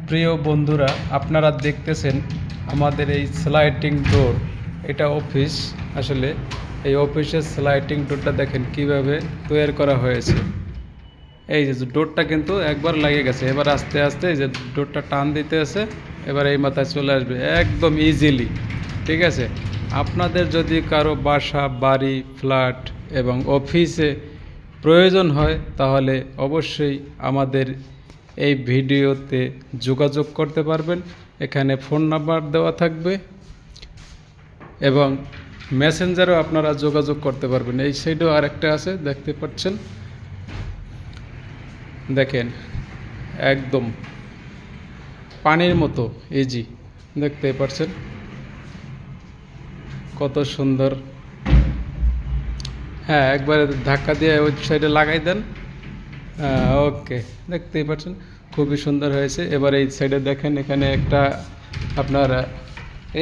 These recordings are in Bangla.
প্রিয় বন্ধুরা, আপনারা দেখতেছেন আমাদের এই স্লাইডিং ডোর। এটা অফিস। আসলে এই অফিসের স্লাইডিং ডোরটা দেখেন কিভাবে তৈরি করা হয়েছে। এই যে ডোরটা কিন্তু একবার লেগে গেছে, এবার আস্তে আস্তে এই যে ডোরটা টান দিতে আছে, এবার এই মাথায় চলে আসবে একদম ইজিলি। ঠিক আছে, আপনাদের যদি কারো বাসা, বাড়ি, ফ্ল্যাট এবং অফিসে প্রয়োজন হয় তাহলে অবশ্যই আমাদের এই ভিডিওতে যোগাযোগ করতে পারবেন। এখানে ফোন নাম্বার দেওয়া থাকবে এবং মেসেঞ্জারেও আপনারা যোগাযোগ করতে পারবেন। এই সাইডেও আরেকটা আছে, দেখতে পাচ্ছেন। দেখেন একদম পানির মতো ইজি, দেখতে পাচ্ছেন কত সুন্দর। হ্যাঁ, একবারে ধাক্কা দিয়ে ওই সাইডে লাগাই দেন। ওকে, দেখতেই পাচ্ছেন খুবই সুন্দর হয়েছে। এবার এই সাইডে দেখেন, এখানে একটা আপনার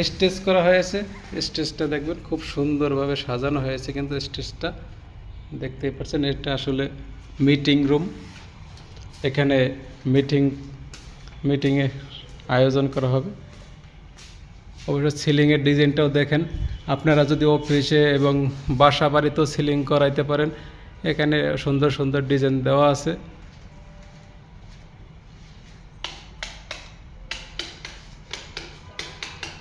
স্টেজ করা হয়েছে। স্টেজটা দেখবেন খুব সুন্দরভাবে সাজানো হয়েছে, কিন্তু স্টেজটা দেখতেই পাচ্ছেন এটা আসলে মিটিং রুম। এখানে মিটিংয়ে আয়োজন করা হবে। অবশ্য সিলিংয়ের ডিজাইনটাও দেখেন, আপনারা যদি অফিসে এবং বাসা বাড়িতেও সিলিং করাইতে পারেন। এখানে সুন্দর সুন্দর ডিজাইন দেওয়া আছে।